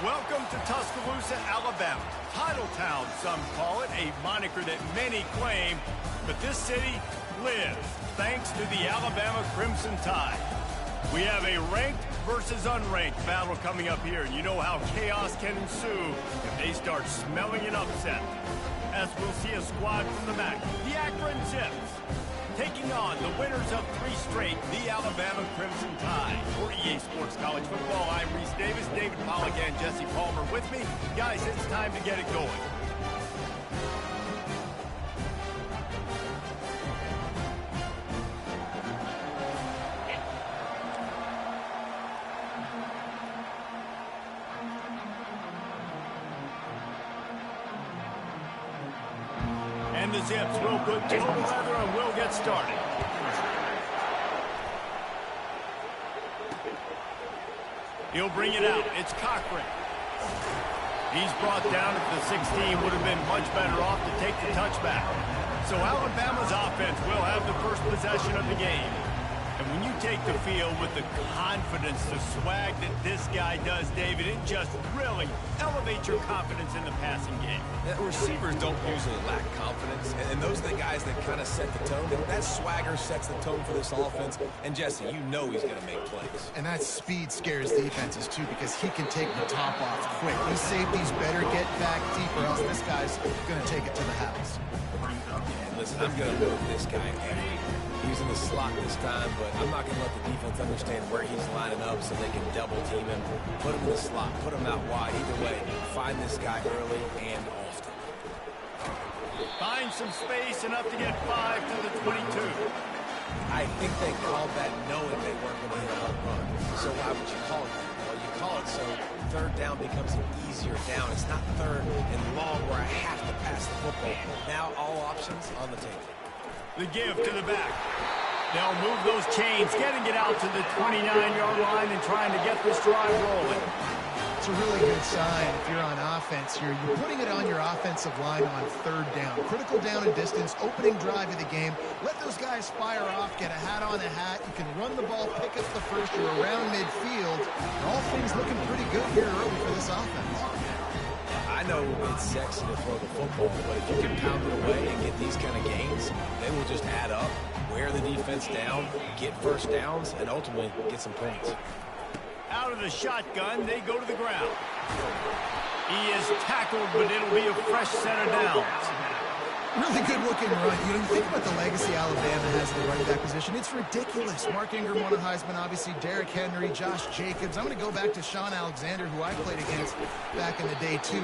Welcome to Tuscaloosa, Alabama. Title Town, some call it, a moniker that many claim. But this city lives thanks to the Alabama Crimson Tide. We have a ranked versus unranked battle coming up here, and you know how chaos can ensue if they start smelling an upset. as we'll see a squad from the MAC, the Akron Zips, taking on the winners of 3 straight, the Alabama Crimson Tide. For EA Sports College Football, I'm Reese Davis, David Pollack, and Jesse Palmer with me. Guys, it's time to get it going. And the Zips will put total leather and will get started. He'll bring it out. It's Akron. He's brought down at the 16. Would have been much better off to take the touchback. So Alabama's offense will have the first possession of the game. And when you take the field with the confidence, the swag that this guy does, David, it just really elevates your confidence in the passing game. Receivers don't usually lack confidence, and those are the guys that kind of set the tone. That swagger sets the tone for this offense, and Jesse, you know he's going to make plays. And that speed scares defenses, too, because he can take the top off quick. These safeties better get back deep, or else this guy's going to take it to the house. And listen, I'm going to move this guy heavy. He's in the slot this time, but I'm not going to let the defense understand where he's lining up so they can double team him. Put him in the slot, put him out wide. Either way, find this guy early and often. Find some space enough to get 5 to the 22. I think they called that knowing they weren't going to hit a home run. So why would you call it that? Well, you call it so third down becomes an easier down. It's not third and long where I have to pass the football. Now all options on the table. The give to the back. They'll move those chains, getting it out to the 29-yard line and trying to get this drive rolling. It's a really good sign if you're on offense here. You're putting it on your offensive line on third down. Critical down and distance, opening drive of the game. Let those guys fire off, get a hat on a hat. You can run the ball, pick up the first. You're around midfield. And all things looking pretty good here early for this offense. I know it's sexy to throw the football, but if you can pound it away and get these kind of gains, they will just add up, wear the defense down, get first downs, and ultimately get some points. Out of the shotgun, they go to the ground. He is tackled, but it'll be a fresh set of downs. Really good looking run. You think about the legacy Alabama has in the running back position. It's ridiculous. Mark Ingram won a Heisman, obviously. Derrick Henry, Josh Jacobs. I'm going to go back to Sean Alexander, who I played against back in the day, too.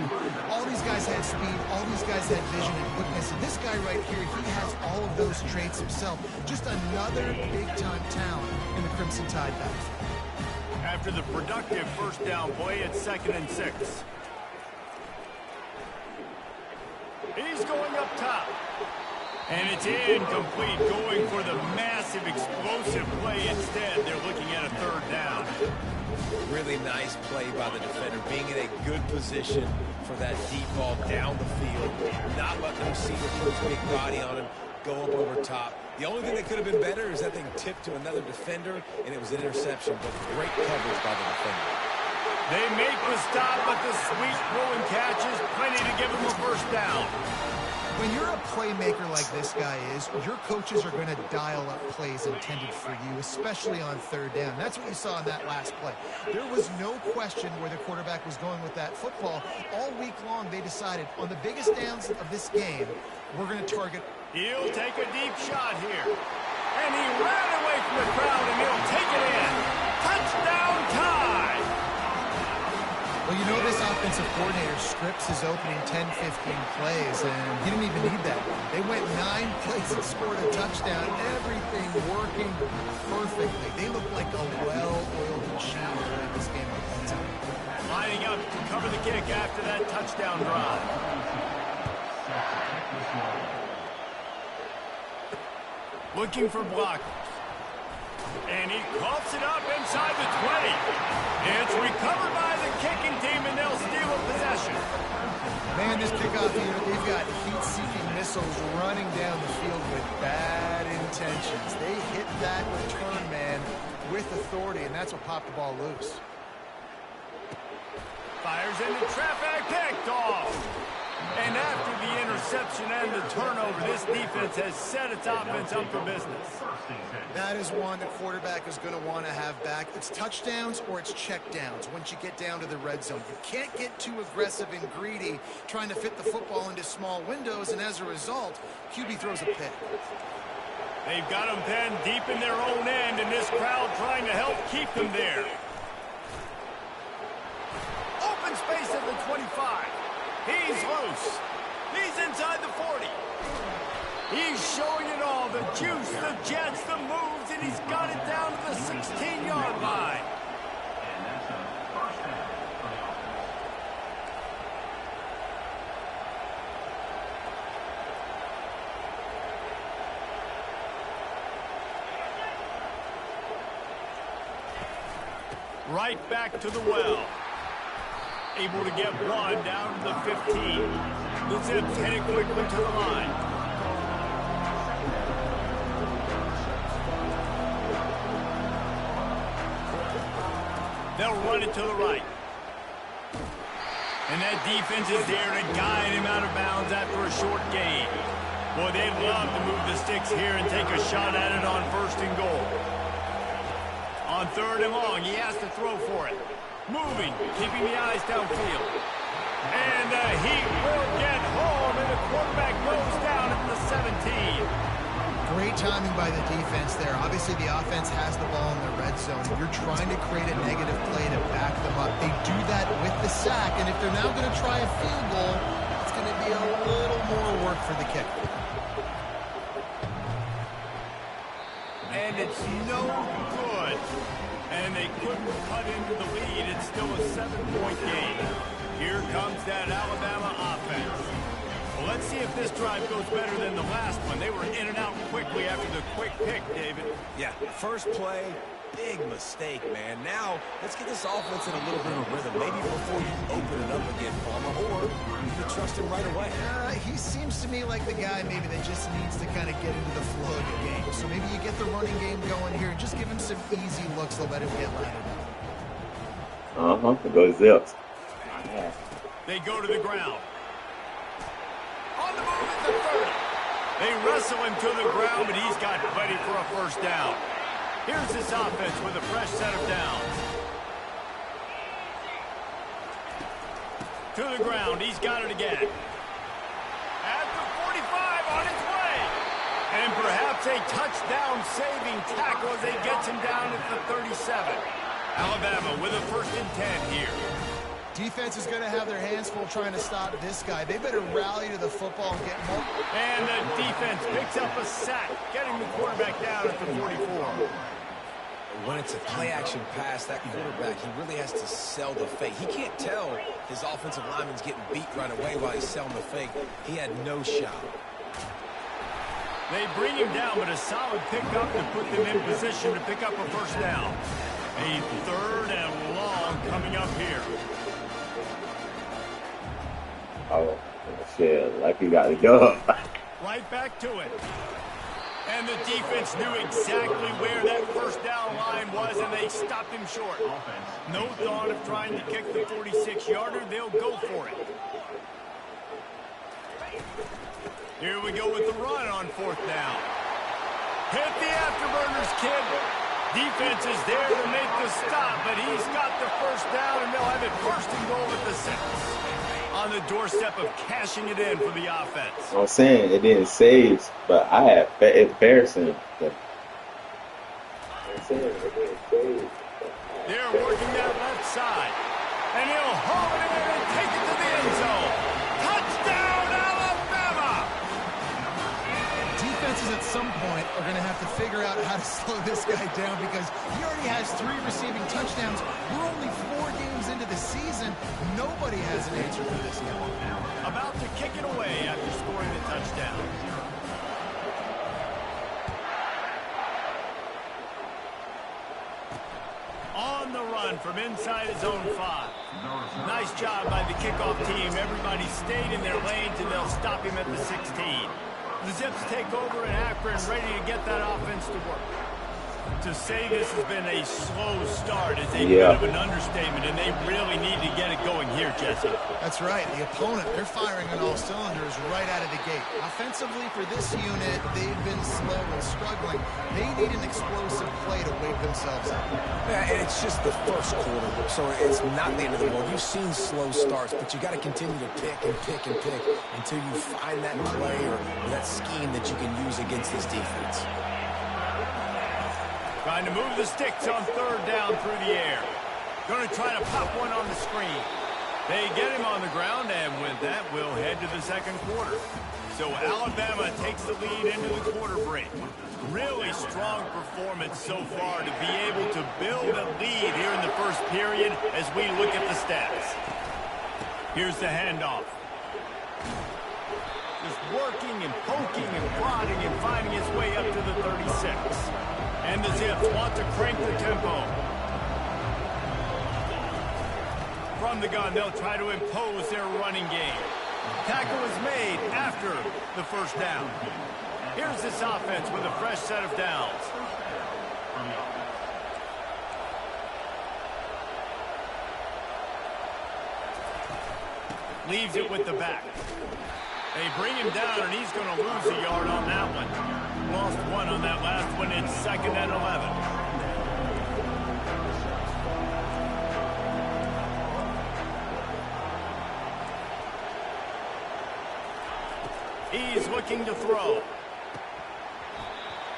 All these guys had speed. All these guys had vision and quickness. And this guy right here, he has all of those traits himself. Just another big-time talent in the Crimson Tide backfield. After the productive first down play, it's 2nd and 6. He's going up top. And it's incomplete, going for the massive explosive play instead. They're looking at a third down. Really nice play by the defender, being in a good position for that deep ball down the field. Not letting the receiver put his big body on him, go up over top. The only thing that could have been better is that thing tipped to another defender, and it was an interception, but great coverage by the defender. They make the stop, but the sweet throwing catch is plenty to give them a first down. When you're a playmaker like this guy is, your coaches are going to dial up plays intended for you, especially on third down. That's what you saw in that last play. There was no question where the quarterback was going with that football. All week long, they decided on the biggest downs of this game, we're going to target. He'll take a deep shot here. And he ran away from the crowd, and he'll take it in. Touchdown Tide! Well, you know this offensive coordinator scripts his opening 10, 15 plays, and he didn't even need that. They went 9 plays and scored a touchdown. Everything working perfectly. They look like a well-oiled machine in this game of time. Lining up to cover the kick after that touchdown drive. Looking for blockers. And he coughs it up inside the 20. It's recovered by the kicking team, and they'll steal a possession. Man, this kickoff unit, they've got heat-seeking missiles running down the field with bad intentions. They hit that return man with authority, and that's what popped the ball loose. Fires into traffic, picked off. And after the interception, interception and the turnover. This defense has set its offense up for business. That is one the quarterback is going to want to have back. It's touchdowns or it's checkdowns once you get down to the red zone. You can't get too aggressive and greedy trying to fit the football into small windows, and as a result, QB throws a pick. They've got them pinned deep in their own end, and this crowd trying to help keep them there. Open space at the 25. He's loose. He's inside the 40. He's showing it all, the juice, the jets, the moves, and he's got it down to the 16-yard line. Right back to the well. Able to get one down to the 15. The Zips heading quickly to the line. They'll run it to the right. And that defense is there to guide him out of bounds after a short gain. Boy, they'd love to move the sticks here and take a shot at it on 1st and goal. On 3rd and long, he has to throw for it. Moving, keeping the eyes downfield. And he will get home, and the quarterback goes down at the 17. Great timing by the defense there. Obviously, the offense has the ball in the red zone. You're trying to create a negative play to back them up. They do that with the sack, and if they're now going to try a field goal, it's going to be a little more work for the kicker. And it's no good. And they couldn't cut into the lead. It's still a 7-point game. Here comes that Alabama offense. Well, let's see if this drive goes better than the last one. They were in and out quickly after the quick pick, David. Yeah, first play, big mistake, man. Now, let's get this offense in a little bit of a rhythm. Maybe before you open it up again, Palmer, or you can trust him right away. He seems to me like the guy maybe that just needs to kind of get into the flow of the game. So maybe you get the running game going here and just give him some easy looks. They'll let him get lighted up. Go Zips. They go to the ground. On the move at the 30. They wrestle him to the ground, but he's got plenty for a 1st down. Here's this offense with a fresh set of downs. To the ground. He's got it again. At the 45 on its way. And perhaps a touchdown-saving tackle as they get him down at the 37. Alabama with a 1st and 10 here. Defense is going to have their hands full trying to stop this guy. They better rally to the football and get more. And the defense picks up a sack, getting the quarterback down at the 44. When it's a play-action pass, that quarterback, he really has to sell the fake. He can't tell his offensive lineman's getting beat right away while he's selling the fake. He had no shot. They bring him down, but a solid pickup to put them in position to pick up a 1st down. A 3rd and long coming up here. Oh, shit, like he got to go. Right back to it. And the defense knew exactly where that 1st down line was, and they stopped him short. No thought of trying to kick the 46-yarder. They'll go for it. Here we go with the run on 4th down. Hit the afterburners, kid. Defense is there to make the stop, but he's got the 1st down, and they'll have it 1st and goal at the 6. On the doorstep of cashing it in for the offense. I'm saying it didn't save, but I had embarrassing. They're working that left side, and he'll haul it in and take it to the end zone. Touchdown, Alabama! Defenses at some point are going to have to figure out how to slow this guy down because he already has 3 receiving touchdowns. We're only 4 games into the season. Nobody has an answer for this guy. About to kick it away after scoring the touchdown. On the run from inside his own 5. Nice job by the kickoff team. Everybody stayed in their lanes, and they'll stop him at the 16. The Zips take over in Akron, ready to get that offense to work. To say this has been a slow start is a Yeah. bit of an understatement, and they really need to get it going here, Jesse. That's right. The opponent, they're firing on all cylinders right out of the gate. Offensively, for this unit, they've been slow and struggling. They need an explosive play to wake themselves up. Yeah, and it's just the first quarter, so it's not the end of the world. You've seen slow starts, but you got to continue to pick and pick and pick until you find that play or that scheme that you can use against this defense. Trying to move the sticks on third down through the air. Going to try to pop one on the screen. They get him on the ground, and with that, we'll head to the second quarter. So Alabama takes the lead into the quarter break. Really strong performance so far to be able to build a lead here in the first period as we look at the stats. Here's the handoff. Just working and poking and prodding and finding his way up to the 36. And the Zips want to crank the tempo. From the gun, they'll try to impose their running game. Tackle is made after the first down. Here's this offense with a fresh set of downs. Leaves it with the back. They bring him down, and he's going to lose a yard on that one. Lost one on that last one. It's 2nd and 11. He's looking to throw.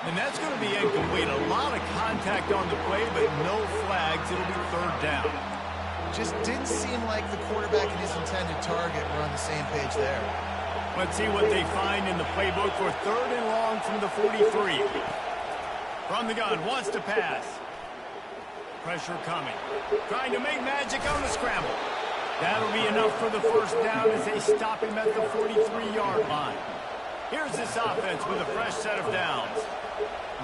And that's going to be incomplete. A lot of contact on the play, but no flags. It'll be third down. Just didn't seem like the quarterback and his intended target were on the same page there. Let's see what they find in the playbook for third and long from the 43. From the gun, wants to pass. Pressure coming. Trying to make magic on the scramble. That'll be enough for the first down as they stop him at the 43-yard line. Here's this offense with a fresh set of downs.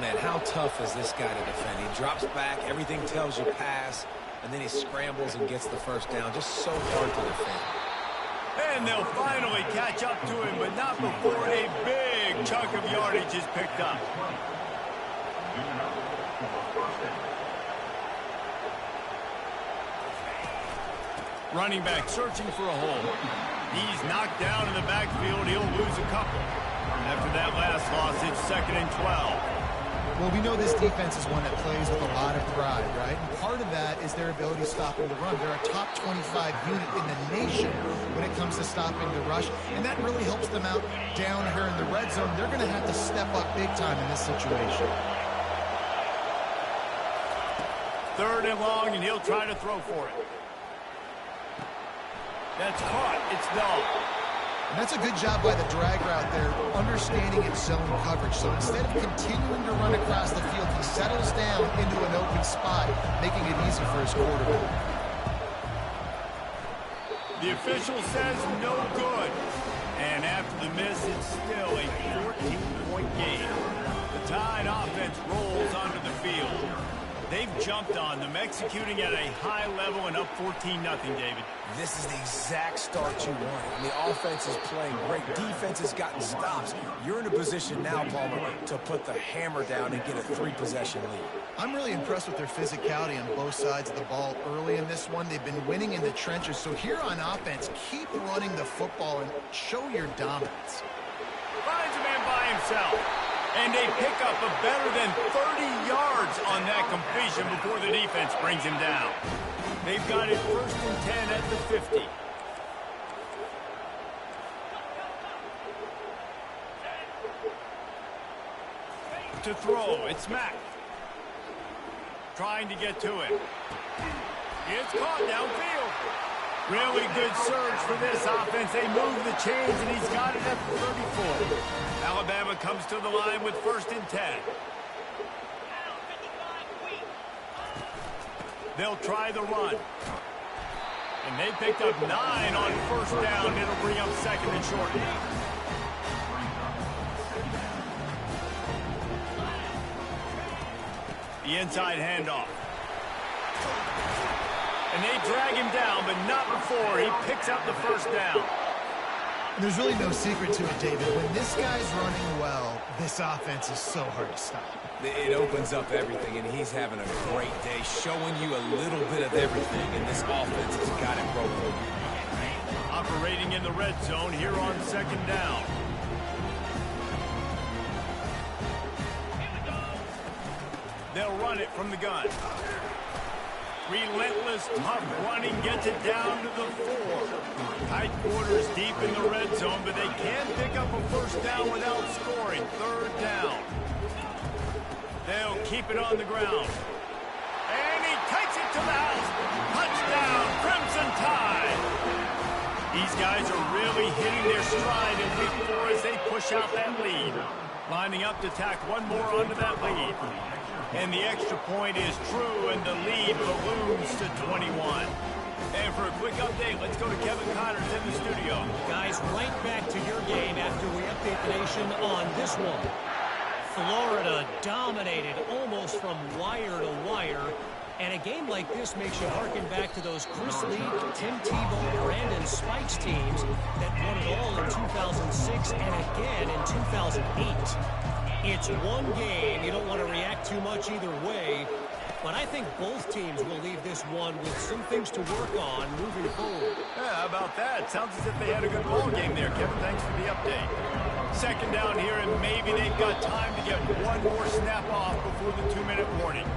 Man, how tough is this guy to defend? He drops back, everything tells you pass, and then he scrambles and gets the first down. Just so hard to defend. And they'll finally catch up to him, but not before a big chunk of yardage is picked up. Running back searching for a hole. He's knocked down in the backfield. He'll lose a couple. After that last loss, it's 2nd and 12. Well, we know this defense is one that plays with a lot of pride, right? And part of that is their ability stopping the run. They're a top 25 unit in the nation when it comes to stopping the rush, and that really helps them out down here in the red zone. They're going to have to step up big time in this situation. Third and long, and he'll try to throw for it. That's caught. It's Dog. And that's a good job by the drag route there, understanding its zone coverage. So instead of continuing to run across the field, he settles down into an open spot, making it easy for his quarterback. The official says no good. And after the miss, it's still a 14-point game. The Tide offense rolls onto the field. They've jumped on them, executing at a high level and up 14-0, David. This is the exact start you want. And the offense is playing great. Defense has gotten stops. You're in a position now, Palmer, to put the hammer down and get a 3-possession lead. I'm really impressed with their physicality on both sides of the ball early in this one. They've been winning in the trenches. So here on offense, keep running the football and show your dominance. Finds a man by himself. And they pick up a better than 30 yards on that completion before the defense brings him down. They've got it 1st and 10 at the 50. To throw, it's Mack. Trying to get to it. It's caught downfield. Really good surge for this offense. They move the chains, and he's got it at the 34. Alabama comes to the line with 1st and 10. They'll try the run. And they picked up 9 on 1st down. It'll bring up 2nd and short. The inside handoff. And they drag him down, but not before he picks up the 1st down. There's really no secret to it, David. When this guy's running well, this offense is so hard to stop. It opens up everything, and he's having a great day, showing you a little bit of everything, and this offense has got it rolling. Operating in the red zone here on second down. They'll run it from the gun. Relentless, tough running gets it down to the 4. Tight quarters deep in the red zone, but they can pick up a first down without scoring. Third down. They'll keep it on the ground. And he takes it to the house. Touchdown, Crimson Tide. These guys are really hitting their stride in week 4 as they push out that lead. Lining up to tack one more onto that lead. And the extra point is true, and the lead balloons to 21. And for a quick update, let's go to Kevin Connors in the studio. Guys, right back to your game after we update the nation on this one. Florida dominated almost from wire to wire. And a game like this makes you harken back to those Chris Lee, Tim Tebow, Brandon Spikes teams that won it all in 2006 and again in 2008. It's one game. You don't want to react too much either way. But I think both teams will leave this one with some things to work on moving forward. Yeah, how about that? Sounds as if they had a good ball game there, Kevin. Thanks for the update. Second down here, and maybe they've got time to get one more snap off before the 2-minute warning.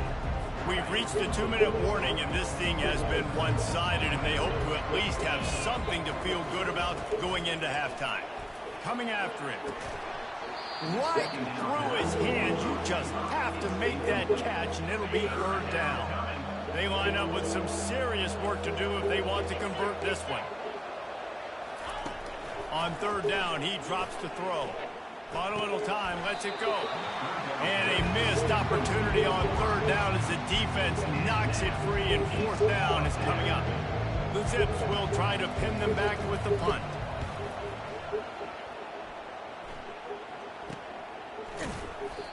We've reached the 2-minute warning, and this thing has been one-sided, and they hope to at least have something to feel good about going into halftime. Coming after it. Right through his hands, you just have to make that catch, and it'll be third down. They line up with some serious work to do if they want to convert this one. On third down, he drops to throw. On a little time, lets it go. And a missed opportunity on third down as the defense knocks it free, and fourth down is coming up. The Zips will try to pin them back with the punt.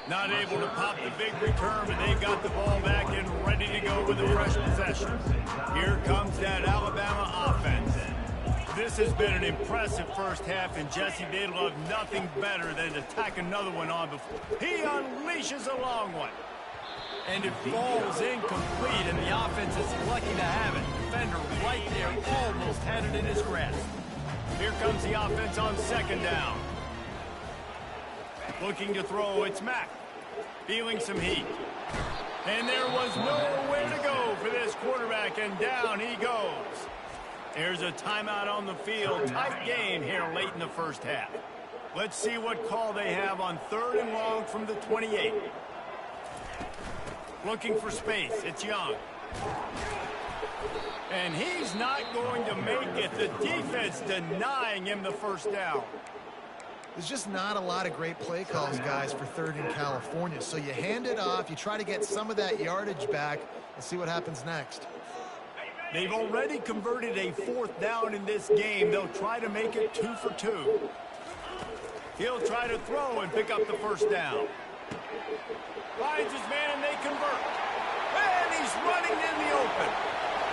Not able to pop the big return, but they've got the ball back and ready to go with a fresh possession. Here comes that Alabama offense. This has been an impressive first half, and Jesse, they love nothing better than to tack another one on before. He unleashes a long one. And it falls incomplete, and the offense is lucky to have it. Defender right there almost had it in his grasp. Here comes the offense on second down. Looking to throw, it's Mack. Feeling some heat. And there was nowhere to go for this quarterback, and down he goes. There's a timeout on the field. Tight game here late in the first half. Let's see what call they have on third and long from the 28. Looking for space. It's Young. And he's not going to make it. The defense denying him the first down. There's just not a lot of great play calls, guys, for third in California. So you hand it off, you try to get some of that yardage back, and see what happens next. They've already converted a fourth down in this game. They'll try to make it 2 for 2. He'll try to throw and pick up the first down. Finds his man, and they convert. And he's running in the open.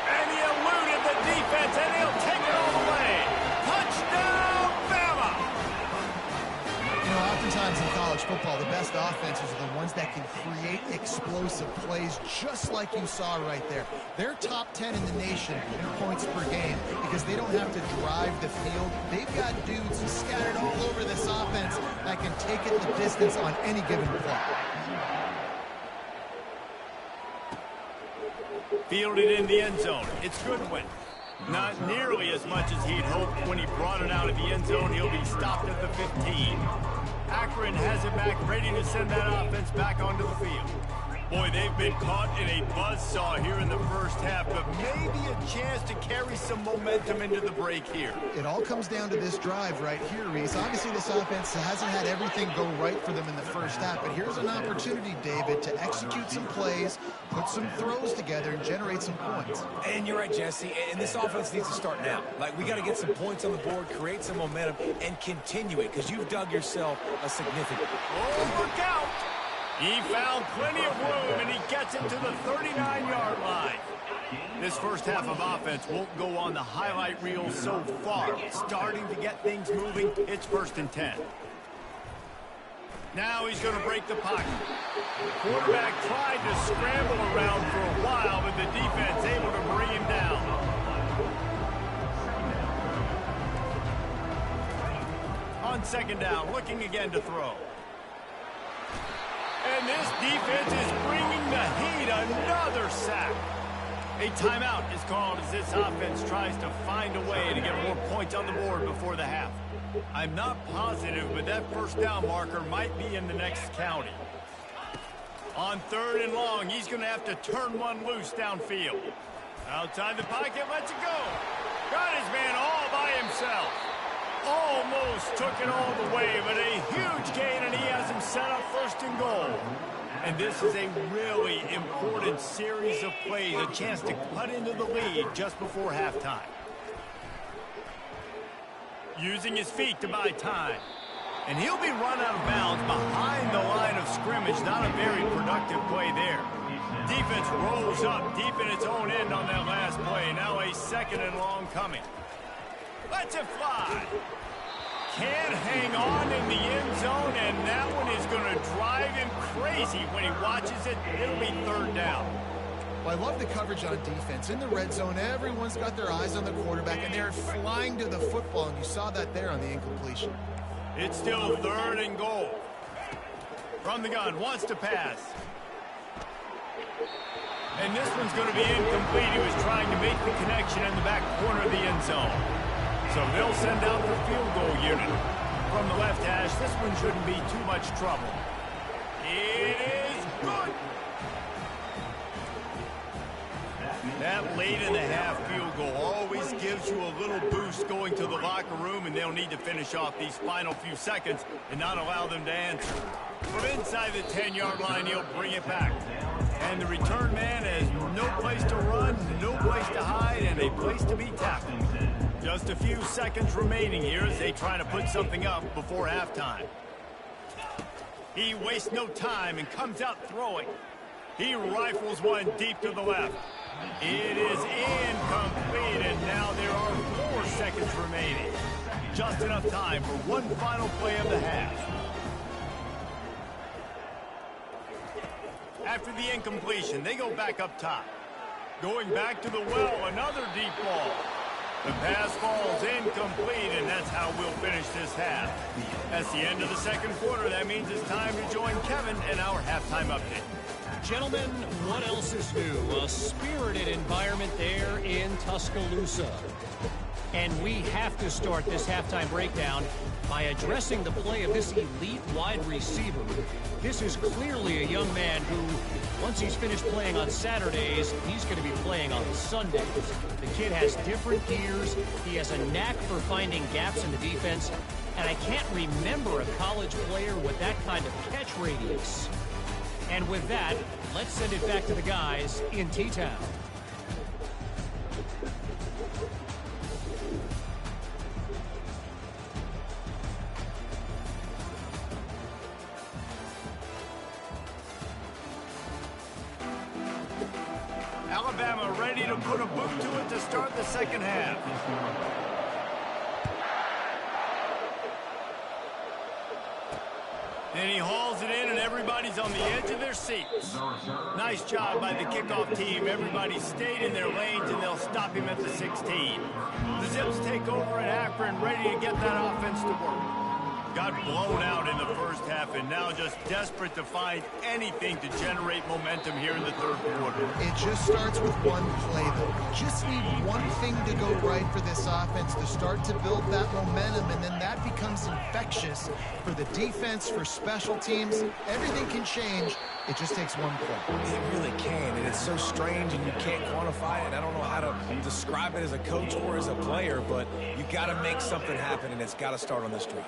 And he eluded the defense, and he'll take it all the way. Touchdown, Bama! You know, oftentimes in college football, the best offenses are the ones that can create explosive plays, just like you saw right there. They're top 10 in the nation in points per game because they don't have to drive the field. They've got dudes scattered all over this offense that can take it the distance on any given play. Fielded in the end zone. It's Goodwin. Not nearly as much as he'd hoped when he brought it out of the end zone. He'll be stopped at the 15. Akron has it back, ready to send that offense back onto the field. Boy, they've been caught in a buzzsaw here in the first half, but maybe a chance to carry some momentum into the break here. It all comes down to this drive right here, Reese. Obviously, this offense hasn't had everything go right for them in the first half, but here's an opportunity, David, to execute some plays, put some throws together, and generate some points. And you're right, Jesse, and this offense needs to start now. Like, we got to get some points on the board, create some momentum, and continue it, because you've dug yourself a significant... Oh, look out! He found plenty of room, and he gets it to the 39-yard line. This first half of offense won't go on the highlight reel so far. Starting to get things moving. It's 1st and 10. Now he's going to break the pocket. Quarterback tried to scramble around for a while, but the defense able to bring him down. On 2nd down, looking again to throw. And this defense is bringing the heat. Another sack. A timeout is called as this offense tries to find a way to get more points on the board before the half. I'm not positive, but that 1st down marker might be in the next county. On 3rd and long, he's going to have to turn one loose downfield. Outside the pocket, lets it go. Got his man all by himself. Almost took it all the way, but a huge gain, and he has him set up 1st and goal. And this is a really important series of plays, a chance to cut into the lead just before halftime. Using his feet to buy time. And he'll be run out of bounds behind the line of scrimmage. Not a very productive play there. Defense rolls up deep in its own end on that last play. Now a 2nd and long coming. Lets it fly. Can't hang on in the end zone, and that one is going to drive him crazy when he watches it. It'll be 3rd down. Well, I love the coverage on defense. In the red zone, everyone's got their eyes on the quarterback, and they're flying to the football, and you saw that there on the incompletion. It's still 3rd and goal. From the gun, wants to pass. And this one's going to be incomplete. He was trying to make the connection in the back corner of the end zone. So they'll send out the field goal unit. From the left hash, this one shouldn't be too much trouble. It is good. That late in the half field goal always gives you a little boost going to the locker room, and they'll need to finish off these final few seconds and not allow them to answer. From inside the 10-yard line, he'll bring it back. And the return man has no place to run, no place to hide, and a place to be tackled. Just a few seconds remaining here as they try to put something up before halftime. He wastes no time and comes out throwing. He rifles one deep to the left. It is incomplete, and now there are 4 seconds remaining. Just enough time for one final play of the half. After the incompletion, they go back up top. Going back to the well, another deep ball. The pass falls incomplete, and that's how we'll finish this half. That's the end of the 2nd quarter. That means it's time to join Kevin in our halftime update. Gentlemen, what else is new? A spirited environment there in Tuscaloosa. And we have to start this halftime breakdown by addressing the play of this elite wide receiver. This is clearly a young man who, once he's finished playing on Saturdays, he's going to be playing on Sundays. The kid has different gears. He has a knack for finding gaps in the defense. And I can't remember a college player with that kind of catch radius. And with that, let's send it back to the guys in T-Town. Alabama ready to put a boot to it to start the 2nd half. And he hauls it in, and everybody's on the edge of their seats. Nice job by the kickoff team. Everybody stayed in their lanes, and they'll stop him at the 16. The Zips take over at Akron, ready to get that offense to work. Got blown out in the first half, and now just desperate to find anything to generate momentum here in the 3rd quarter. It just starts with one play, though. You just need one thing to go right for this offense to start to build that momentum, and then that becomes infectious for the defense, for special teams. Everything can change. It just takes one play. It really can, and it's so strange, and you can't quantify it. I don't know how to describe it as a coach or as a player, but you got to make something happen, and it's got to start on this drive.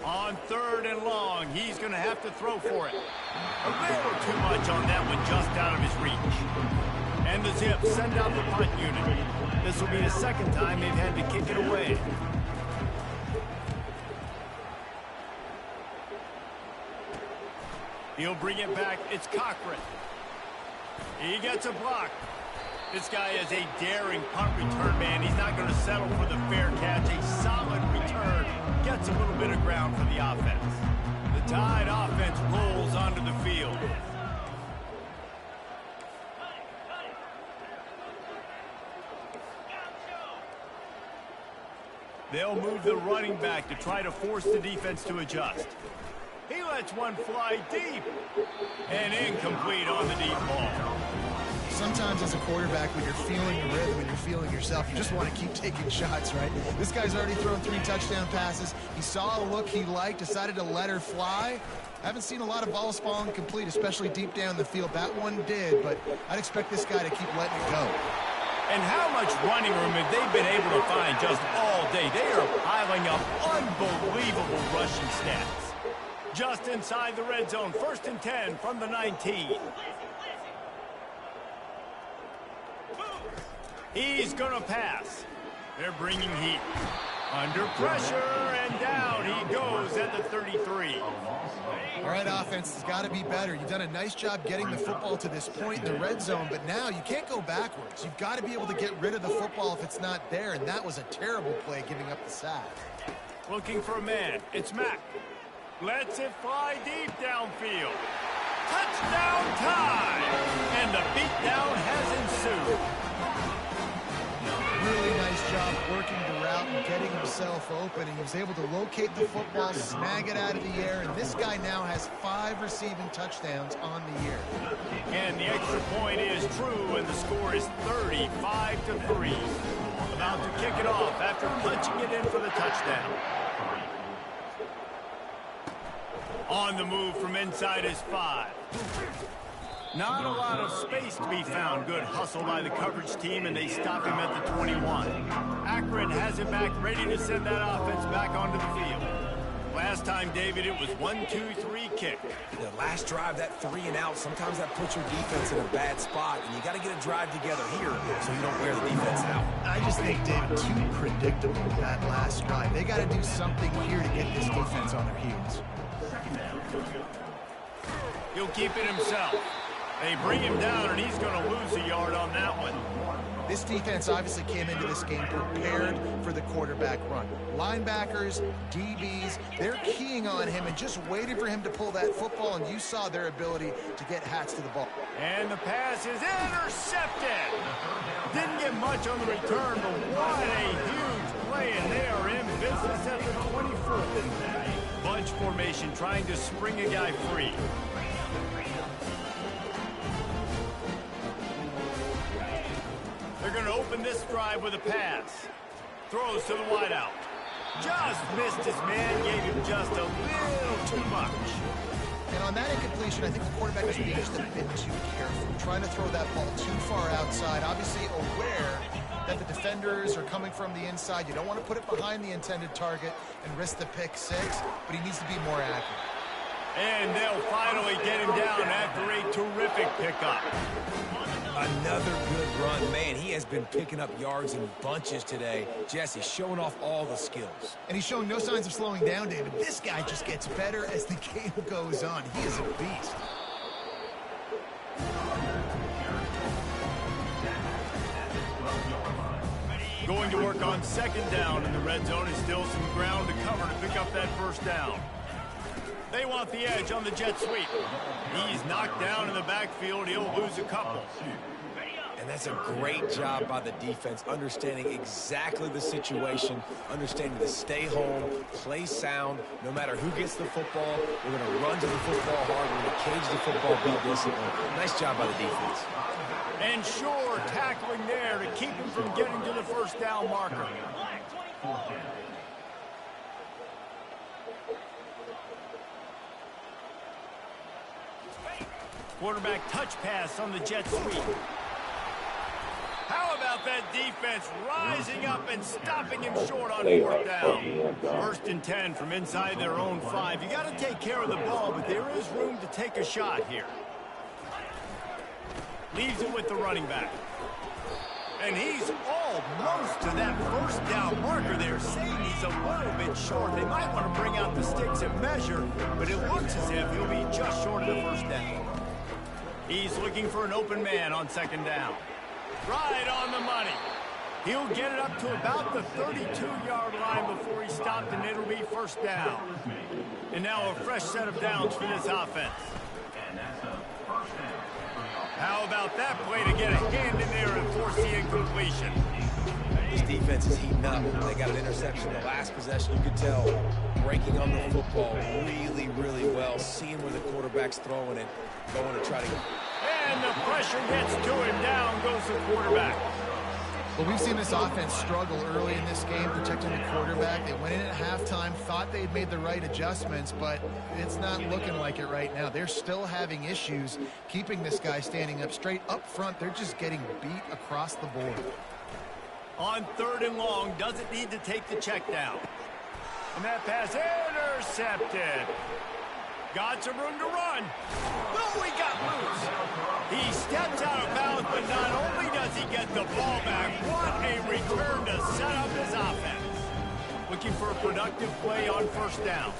On 3rd and long, he's going to have to throw for it. A little too much on that one, just out of his reach. And the Zips send out the punt unit. This will be the 2nd time they've had to kick it away. He'll bring it back. It's Cochran. He gets a block. This guy is a daring punt return man. He's not going to settle for the fair catch. A solid return gets a little bit of ground for the offense. The Tide offense rolls onto the field. They'll move the running back to try to force the defense to adjust. He lets one fly deep. And incomplete on the deep ball. Sometimes as a quarterback, when you're feeling the rhythm and you're feeling yourself, you just want to keep taking shots, right? This guy's already thrown 3 touchdown passes. He saw a look he liked, decided to let her fly. I haven't seen a lot of balls falling complete, especially deep down the field. That one did, but I'd expect this guy to keep letting it go. And how much running room have they been able to find just all day? They are piling up unbelievable rushing stats. Just inside the red zone, 1st and 10 from the 19. He's going to pass. They're bringing heat. Under pressure, and down he goes at the 33. All right, offense has got to be better. You've done a nice job getting the football to this point in the red zone, but now you can't go backwards. You've got to be able to get rid of the football if it's not there, and that was a terrible play giving up the sack. Looking for a man. It's Mack. Lets it fly deep downfield. Touchdown time! And the beatdown has ensued. Really nice job working the route and getting himself open. And he was able to locate the football, snag it out of the air, and this guy now has 5 receiving touchdowns on the year. And the extra point is true, and the score is 35-3. About to kick it off after punching it in for the touchdown. On the move from inside his 5. Not a lot of space to be found. Good hustle by the coverage team, and they stop him at the 21. Akron has it back, ready to send that offense back onto the field. Last time, David, it was 1-2-3 kick. The last drive, that 3 and out, sometimes that puts your defense in a bad spot, and you got to get a drive together here so you don't wear the defense out. I just think, David, too predictable that last drive. They got to do something here to get this defense on their heels. He'll keep it himself. They bring him down, and he's going to lose a yard on that one. This defense obviously came into this game prepared for the quarterback run. Linebackers, DBs, they're keying on him and just waiting for him to pull that football, and you saw their ability to get hats to the ball. And the pass is intercepted. Didn't get much on the return, but what a huge play, and they are in business at the 24. Bunch formation trying to spring a guy free. They're going to open this drive with a pass. Throws to the wideout. Just missed his man, gave him just a little too much. And on that incompletion, I think the quarterback is being just a bit too careful, trying to throw that ball too far outside, obviously aware that the defenders are coming from the inside. You don't want to put it behind the intended target and risk the pick 6, but he needs to be more accurate. And they'll finally get him down after a terrific pickup. Another good run. Man, he has been picking up yards in bunches today. Jesse showing off all the skills. And he's showing no signs of slowing down, David. This guy just gets better as the game goes on. He is a beast. Going to work on 2nd down in the red zone, is still some ground to cover to pick up that 1st down. They want the edge on the jet sweep. He's knocked down in the backfield. He'll lose a couple. And that's a great job by the defense, understanding exactly the situation, understanding to stay home, play sound, no matter who gets the football. We're going to run to the football hard. We're going to cage the football, be disciplined. Nice job by the defense. And sure, tackling there to keep him from getting to the 1st down marker. Quarterback touch pass on the jet sweep. How about that defense rising up and stopping him short on 4th down? 1st and 10 from inside their own 5. You got to take care of the ball, but there is room to take a shot here. Leaves it with the running back. And he's almost to that 1st down marker there, saying he's a little bit short. They might want to bring out the sticks and measure, but it looks as if he'll be just short of the 1st down. He's looking for an open man on second down. Right on the money. He'll get it up to about the 32-yard line before he's stopped, and it'll be first down. And now a fresh set of downs for this offense. How about that play to get a hand in there and force the incompletion? This defense is heating up. They got an interception the last possession. You could tell breaking on the football really, really well, seeing where the quarterback's throwing it, going to try to... And the pressure gets to him. Down goes the quarterback. Well, we've seen this offense struggle early in this game protecting the quarterback. They went in at halftime, thought they'd made the right adjustments, but it's not looking like it right now. They're still having issues keeping this guy standing up straight up front. They're just getting beat across the board. On third and long, doesn't need to take the check down. And that pass intercepted. Got some room to run. Oh, he got loose. He steps out of bounds, but not only does he get the ball back, what a return to set up his offense. Looking for a productive play on first down.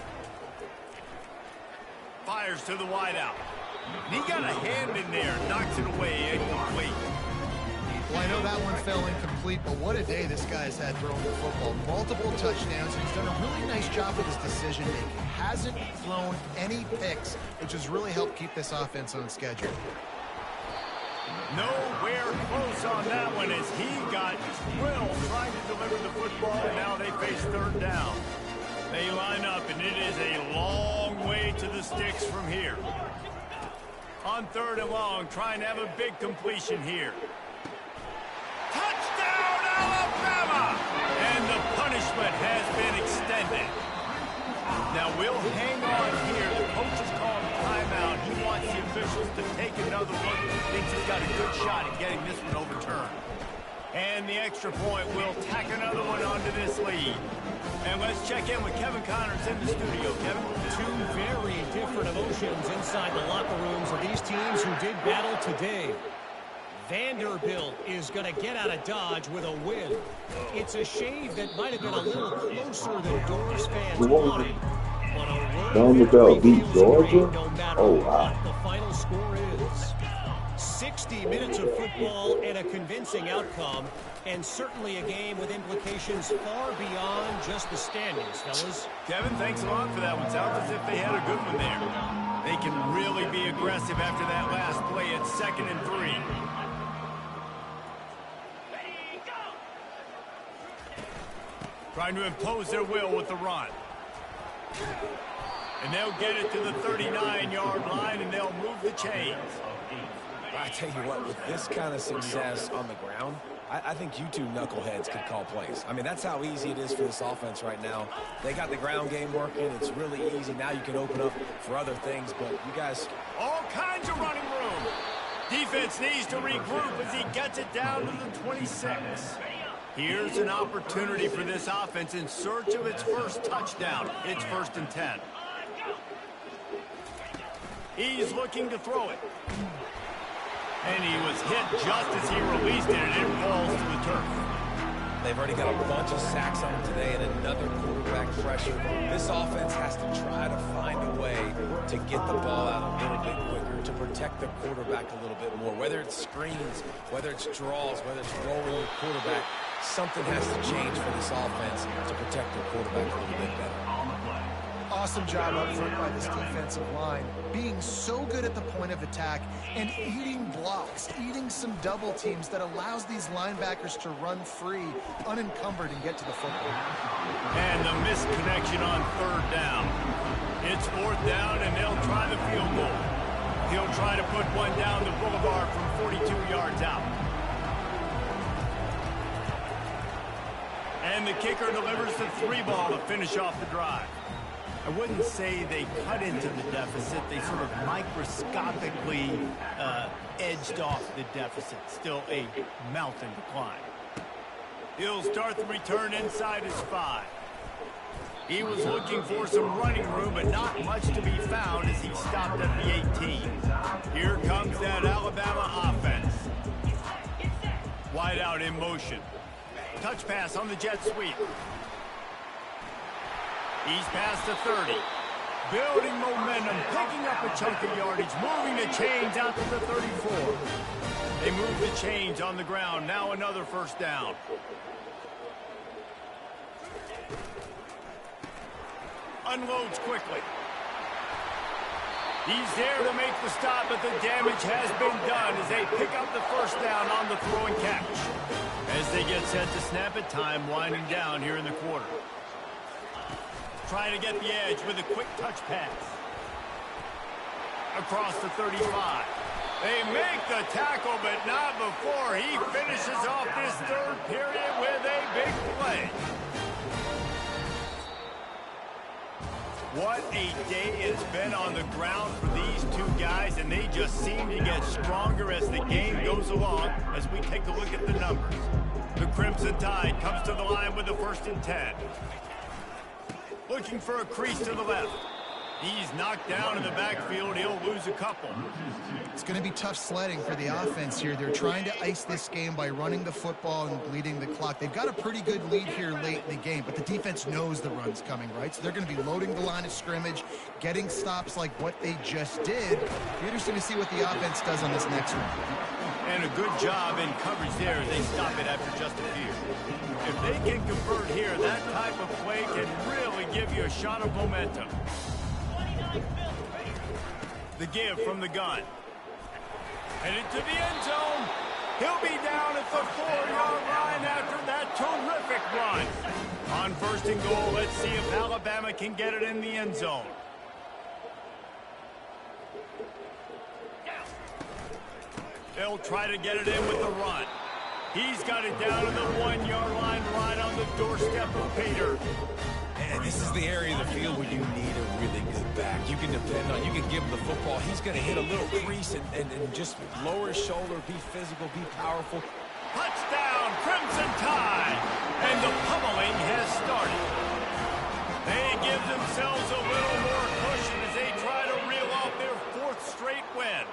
Fires to the wideout. He got a hand in there, knocks it away, incomplete. Well, I know that one fell incomplete, but what a day this guy's had throwing the football. Multiple touchdowns, and he's done a really nice job with his decision-making. Hasn't thrown any picks, which has really helped keep this offense on schedule. Nowhere close on that one as he got drilled trying to deliver the football, and now they face third down. They line up, and it is a long way to the sticks from here. On third and long, trying to have a big completion here. Touchdown, Alabama! And the punishment has been extended. Now, we'll hang on here. The coach is calling timeout. He wants the officials to take another look. Thinks he's got a good shot at getting this one overturned. And the extra point will tack another one onto this lead. And let's check in with Kevin Connors in the studio. Kevin? Two very different emotions inside the locker rooms of these teams who did battle today. Vanderbilt is going to get out of Dodge with a win. It's a shave that might have been a little closer than Doors fans wanted. But a Vanderbilt beat Georgia? No matter Oh, wow. what the final score is. 60 minutes of football and a convincing outcome, and certainly a game with implications far beyond just the standings, fellas. Kevin, thanks a lot for that one. Sounds as if they had a good one there. They can really be aggressive after that last play at 2nd and 3. Trying to impose their will with the run. And they'll get it to the 39-yard line, and they'll move the chains. I tell you what, with this kind of success on the ground, I think you two knuckleheads could call plays. I mean, that's how easy it is for this offense right now. They got the ground game working. It's really easy. Now you can open up for other things, but you guys... All kinds of running room. Defense needs to regroup as he gets it down to the 26. Here's an opportunity for this offense in search of its first touchdown. It's 1st and 10. He's looking to throw it. And he was hit just as he released it, and it falls to the turf. They've already got a bunch of sacks on them today and another quarterback pressure. This offense has to try to find a way to get the ball out a little bit quicker, to protect the quarterback a little bit more. Whether it's screens, whether it's draws, whether it's rolling the quarterback, something has to change for this offense to protect the quarterback a little bit better. Awesome job up front by this defensive line, being so good at the point of attack and eating blocks, eating some double teams that allows these linebackers to run free, unencumbered, and get to the football. And the misconnection on third down. It's 4th down, and they'll try the field goal. He'll try to put one down the boulevard from 42 yards out. And the kicker delivers the 3-ball to finish off the drive. I wouldn't say they cut into the deficit. They sort of microscopically edged off the deficit. Still a mountain to climb. He'll start the return inside his 5. He was looking for some running room, but not much to be found as he stopped at the 18. Here comes that Alabama offense. Wide out in motion. Touch pass on the jet sweep. He's past the 30. Building momentum, picking up a chunk of yardage, moving the chains out to the 34. They move the chains on the ground. Now another first down. Unloads quickly. He's there to make the stop, but the damage has been done as they pick up the first down on the throw and catch. As they get set to snap it, time winding down here in the quarter. Trying to get the edge with a quick touch pass. Across the 35. They make the tackle, but not before he finishes off this third period with a big play. What a day it's been on the ground for these two guys, and they just seem to get stronger as the game goes along as we take a look at the numbers. The Crimson Tide comes to the line with the 1st and 10. Looking for a crease to the left. He's knocked down in the backfield. He'll lose a couple. It's going to be tough sledding for the offense here. They're trying to ice this game by running the football and bleeding the clock. They've got a pretty good lead here late in the game, but the defense knows the run's coming, right? So they're going to be loading the line of scrimmage, getting stops like what they just did. Be interesting to see what the offense does on this next one. And a good job in coverage there as they stop it after just a few. If they can convert here, that type of play can really give you a shot of momentum. The give from the gun. Headed to the end zone. He'll be down at the 4-yard line after that terrific run. On 1st and goal, let's see if Alabama can get it in the end zone. They'll try to get it in with the run. He's got it down to the 1-yard line right on the doorstep of Pater. And this is the area of the field where you need a really good back. You can depend on, you can give him the football. He's going to hit a little crease and just lower his shoulder, be physical, be powerful. Touchdown, Crimson Tide! And the pummeling has started. They give themselves a little more cushion as they try to reel off their 4th straight win.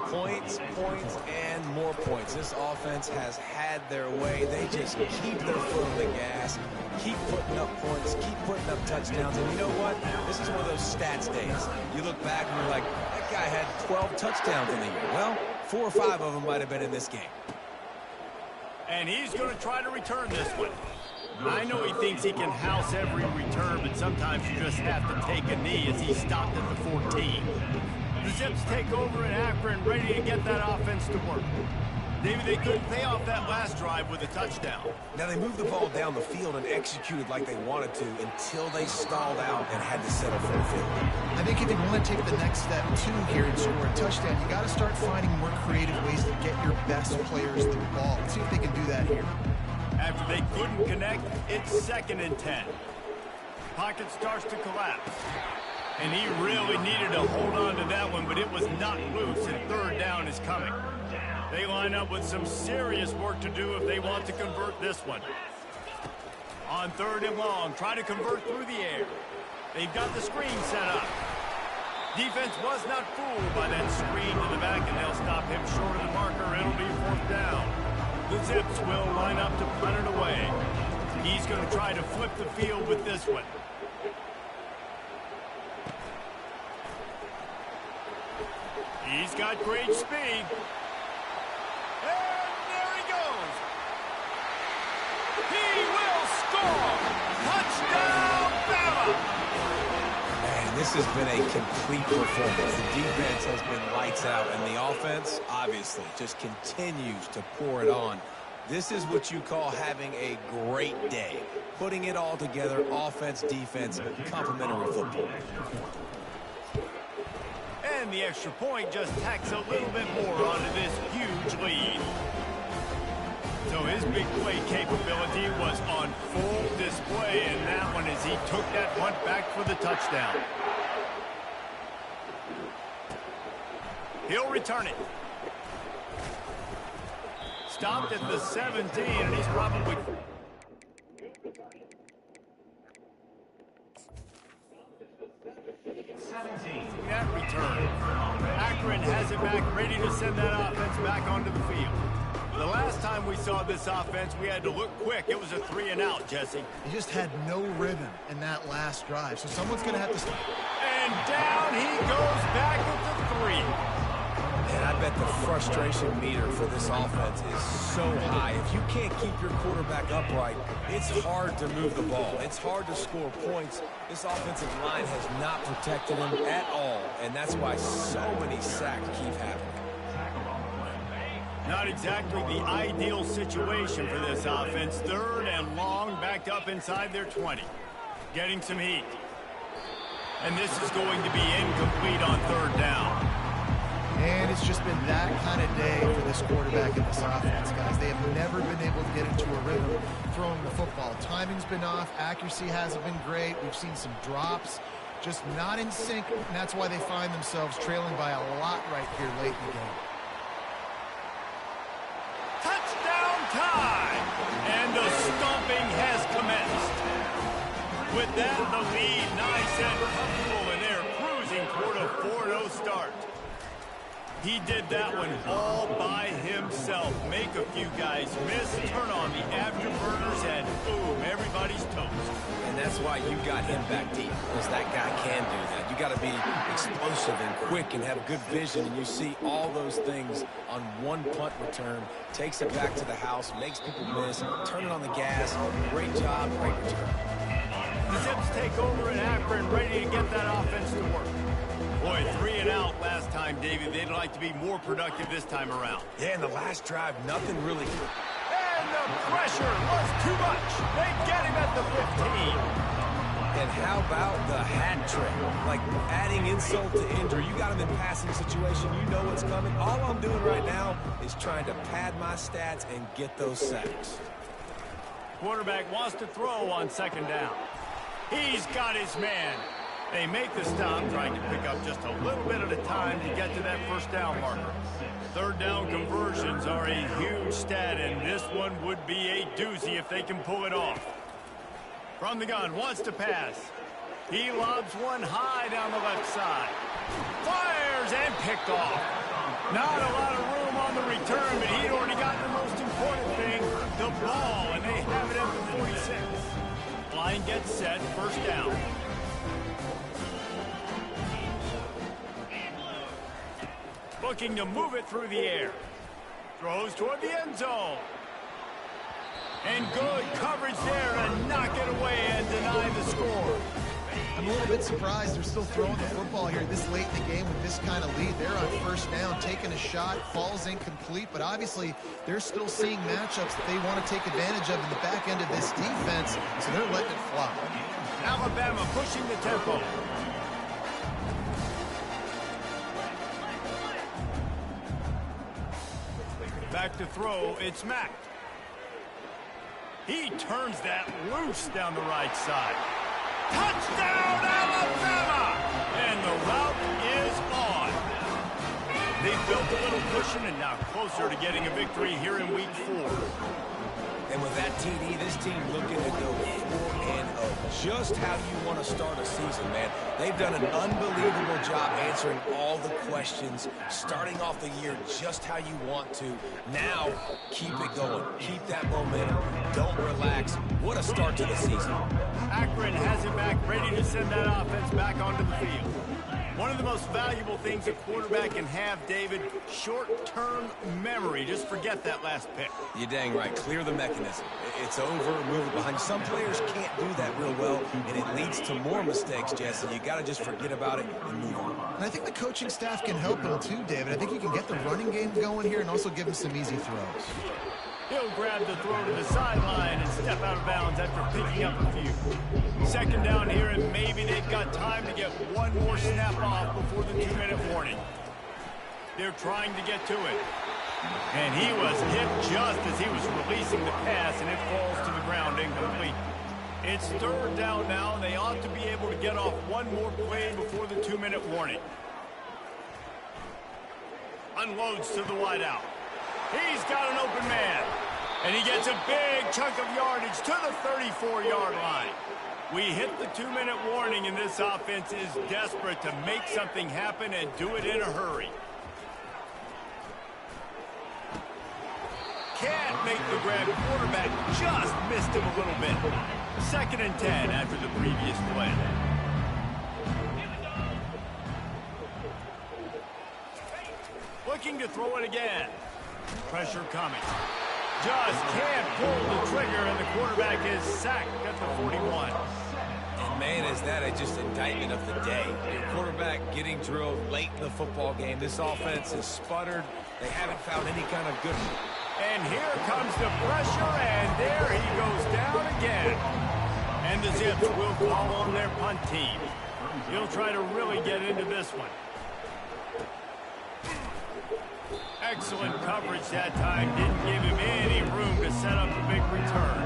Points, points, and more points. This offense has had their way. They just keep their foot on the gas, keep putting up points, keep putting up touchdowns. And you know what? This is one of those stats days. You look back and you're like, that guy had 12 touchdowns in the year. Well, 4 or 5 of them might have been in this game. And he's going to try to return this one. I know he thinks he can house every return, but sometimes you just have to take a knee as he stopped at the 14. The Zips take over in Akron, ready to get that offense to work. Maybe they couldn't pay off that last drive with a touchdown. Now, they moved the ball down the field and executed like they wanted to until they stalled out and had to settle for a field. I think if you want to take the next step, too, here and score a touchdown, you got to start finding more creative ways to get your best players the ball. Let's see if they can do that here. After they couldn't connect, it's 2nd and 10. Pocket starts to collapse. And he really needed to hold on to that one, but it was not loose, and 3rd down is coming. They line up with some serious work to do if they want to convert this one. On 3rd and long, try to convert through the air. They've got the screen set up. Defense was not fooled by that screen to the back, and they'll stop him short of the marker. It'll be 4th down. The Zips will line up to punt it away. He's going to try to flip the field with this one. He's got great speed. And there he goes. He will score. Touchdown, Bama. Man, this has been a complete performance. The defense has been lights out, and the offense, obviously, just continues to pour it on. This is what you call having a great day. Putting it all together, offense, defense, complementary football. And the extra point just tacks a little bit more onto this huge lead. So his big play capability was on full display in that one as he took that punt back for the touchdown. He'll return it. Stopped at the 17, and he's probably... that return. Akron has it back, ready to send that offense back onto the field. The last time we saw this offense, we had to look quick. It was a 3-and-out, Jesse. He just had no rhythm in that last drive, so someone's going to have to stop. And down he goes back with the 3. And I bet the frustration meter for this offense is so high. If you can't keep your quarterback upright, it's hard to move the ball. It's hard to score points. This offensive line has not protected him at all, and that's why so many sacks keep happening. Not exactly the ideal situation for this offense. 3rd and long, backed up inside their 20. Getting some heat. And this is going to be incomplete on 3rd down. And it's just been that kind of day for this quarterback in this offense, guys. They have never been able to get into a rhythm throwing the football. Timing's been off. Accuracy hasn't been great. We've seen some drops. Just not in sync, and that's why they find themselves trailing by a lot right here late in the game. Touchdown time! And the stomping has commenced. With that, the lead nice and comfortable, and they're cruising toward a 4-0 start. He did that one all by himself. Make a few guys miss, turn on the afterburners, and boom, everybody's toast. And that's why you got him back deep, because that guy can do that. You got to be explosive and quick and have good vision, and you see all those things on one punt return. Takes it back to the house, makes people miss, turn it on the gas. Great job, great return. The Zips take over in Akron, ready to get that offense to work. Boy, 3-and-out last time, David. They'd like to be more productive this time around. Yeah, in the last drive, nothing really. And the pressure was too much. They get him at the 15. And how about the hat trick? Like adding insult to injury. You got him in passing situation. You know what's coming. All I'm doing right now is trying to pad my stats and get those sacks. Quarterback wants to throw on 2nd down. He's got his man. They make the stop, trying to pick up just a little bit at a time to get to that 1st down marker. 3rd down conversions are a huge stat, and this one would be a doozy if they can pull it off. From the gun, wants to pass. He lobs one high down the left side. Fires and picked off. Not a lot of room on the return, but he'd already gotten the most important thing, the ball, and they have it at the 46. Line gets set, 1st down. Looking to move it through the air. Throws toward the end zone. And good coverage there to knock it away and deny the score. I'm a little bit surprised they're still throwing the football here this late in the game with this kind of lead. They're on 1st down, taking a shot, falls incomplete, but obviously they're still seeing matchups that they want to take advantage of in the back end of this defense, so they're letting it fly. Alabama pushing the tempo. Back to throw, it's Mack. He turns that loose down the right side. Touchdown, Alabama! And the route is on. They built a little cushion and now closer to getting a victory here in week 4. And with that TD, this team looking to go 4-0. Just how you want to start a season, man. They've done an unbelievable job answering all the questions, starting off the year just how you want to. Now, keep it going. Keep that momentum. Don't relax. What a start to the season. Akron has it back, ready to send that offense back onto the field. One of the most valuable things a quarterback can have, David, short-term memory. Just forget that last pick. You're dang right. Clear the mechanism. It's over. Move it behind. Some players can't do that real well, and it leads to more mistakes, Jesse. You got to just forget about it and move on. And I think the coaching staff can help him too, David. I think you can get the running game going here and also give him some easy throws. He'll grab the throw to the sideline and step out of bounds after picking up a few. 2nd down here, and maybe they've got time to get one more snap off before the 2-minute warning. They're trying to get to it. And he was hit just as he was releasing the pass, and it falls to the ground incomplete. It's 3rd down now, and they ought to be able to get off one more play before the 2-minute warning. Unloads to the wideout. He's got an open man. And he gets a big chunk of yardage to the 34-yard line. We hit the 2-minute warning, and this offense is desperate to make something happen and do it in a hurry. make the grab. Quarterback just missed him a little bit. 2nd and 10 after the previous play. Looking to throw it again. Pressure coming. Just can't pull the trigger, and the quarterback is sacked at the 41. And man, is that just indictment of the day. Your quarterback getting drilled late in the football game. This offense has sputtered. They haven't found any kind of good. And here comes the pressure, and there he goes down again. And the Zips will call on their punt team. He'll try to really get into this one. Excellent coverage that time. Didn't give him any room to set up a big return.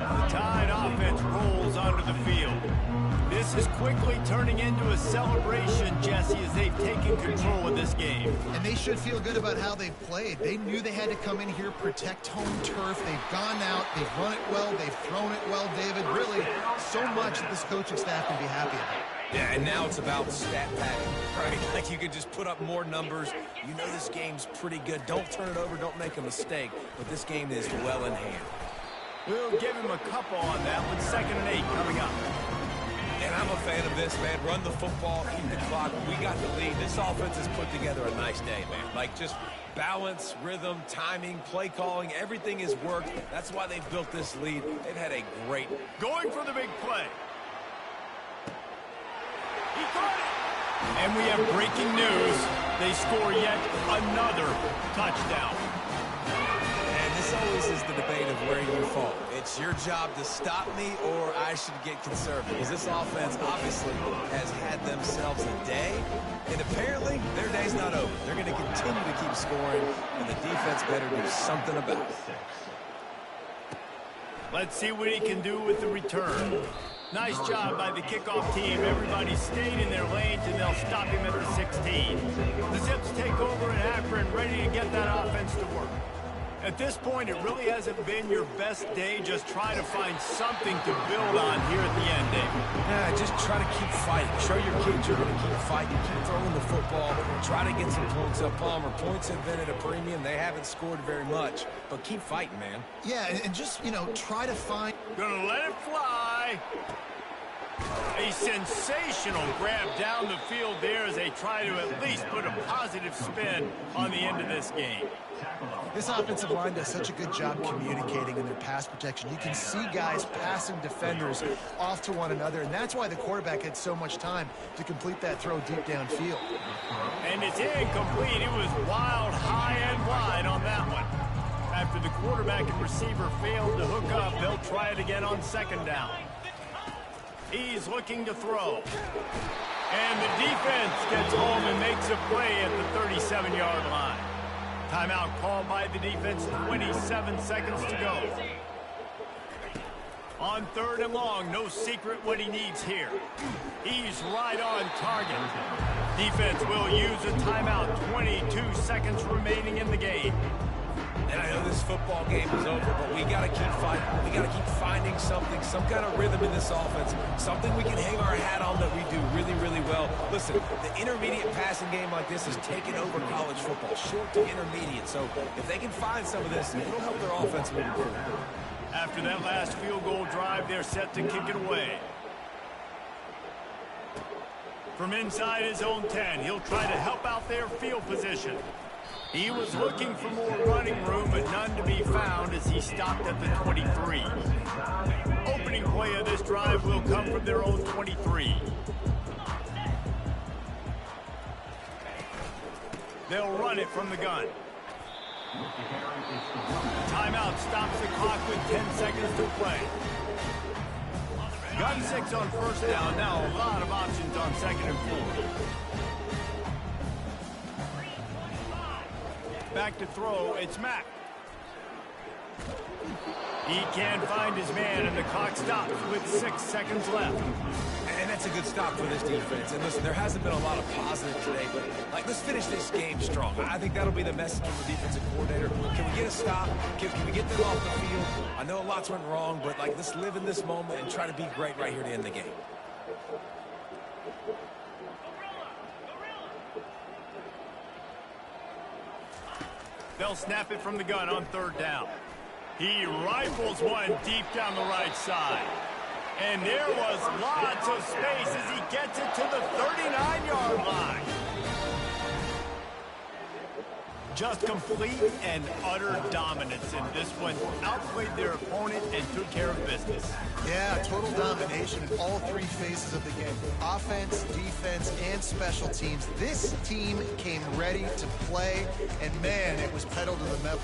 The Tide offense rolls onto the field. This is quickly turning into a celebration, Jesse, as they've taken control of this game. And they should feel good about how they've played. They knew they had to come in here, protect home turf. They've gone out, they've run it well, they've thrown it well, David. Really, so much that this coaching staff can be happy about. Yeah, and now it's about stat padding, right? Like you can just put up more numbers. You know this game's pretty good. Don't turn it over. Don't make a mistake. But this game is well in hand. We'll give him a couple on that one. 2nd and 8 coming up. And I'm a fan of this, man. Run the football, keep the clock. We got the lead. This offense has put together a nice day, man. Like just balance, rhythm, timing, play calling. Everything has worked. That's why they've built this lead. They've had a great... Going for the big play. He caught it. And we have breaking news. They score yet another touchdown. And this always is the debate of where you fall. It's your job to stop me or I should get conservative. Because this offense obviously has had themselves a day. And apparently their day's not over. They're going to continue to keep scoring. And the defense better do something about it. Let's see what he can do with the return. Nice job by the kickoff team. Everybody stayed in their lanes, and they'll stop him at the 16. The Zips take over in Akron, ready to get that offense to work. At this point, it really hasn't been your best day. Just try to find something to build on here at the end, David. Yeah, just try to keep fighting. Show your kids you're going to keep fighting. Keep throwing the football. Try to get some points up. Palmer, points have been at a premium. They haven't scored very much, but keep fighting, man. Yeah, and just, you know, try to find... Gonna let it fly. A sensational grab down the field there as they try to at least put a positive spin on the end of this game. This offensive line does such a good job communicating in their pass protection. You can see guys passing defenders off to one another, and that's why the quarterback had so much time to complete that throw deep downfield. And it's incomplete. It was wild, high and wide on that one. After the quarterback and receiver failed to hook up, they'll try it again on 2nd down. He's looking to throw. And the defense gets home and makes a play at the 37-yard line. Timeout called by the defense, 27 seconds to go. On 3rd and long, no secret what he needs here. He's right on target. Defense will use a timeout, 22 seconds remaining in the game. And I know this football game is over, but we got to keep fighting. We got to keep finding something, some kind of rhythm in this offense, something we can hang our hat on that we do really, really well. Listen, the intermediate passing game like this has taken over college football, short to intermediate. So if they can find some of this, it'll help their offense moving forward. After that last field goal drive, they're set to kick it away. From inside his own 10, he'll try to help out their field position. He was looking for more running room, but none to be found as he stopped at the 23. Opening play of this drive will come from their own 23. They'll run it from the gun. Timeout stops the clock with 10 seconds to play. Gun 6 on 1st down. Now a lot of options on 2nd and 4. Back to throw, it's Mack. He can't find his man, and the clock stops with 6 seconds left. And that's a good stop for this defense. And listen, there hasn't been a lot of positive today, but like, let's finish this game strong. I think that'll be the message from the defensive coordinator. Can we get a stop? Can we get them off the field? I know lots went wrong, but like, let's live in this moment and try to be great right here to end the game. They'll snap it from the gun on 3rd down. He rifles one deep down the right side. And there was lots of space as he gets it to the 39-yard line. Just complete and utter dominance in this one. Outplayed their opponent and took care of business. Yeah, total domination in all three phases of the game. Offense, defense, and special teams. This team came ready to play, and man, it was pedal to the metal.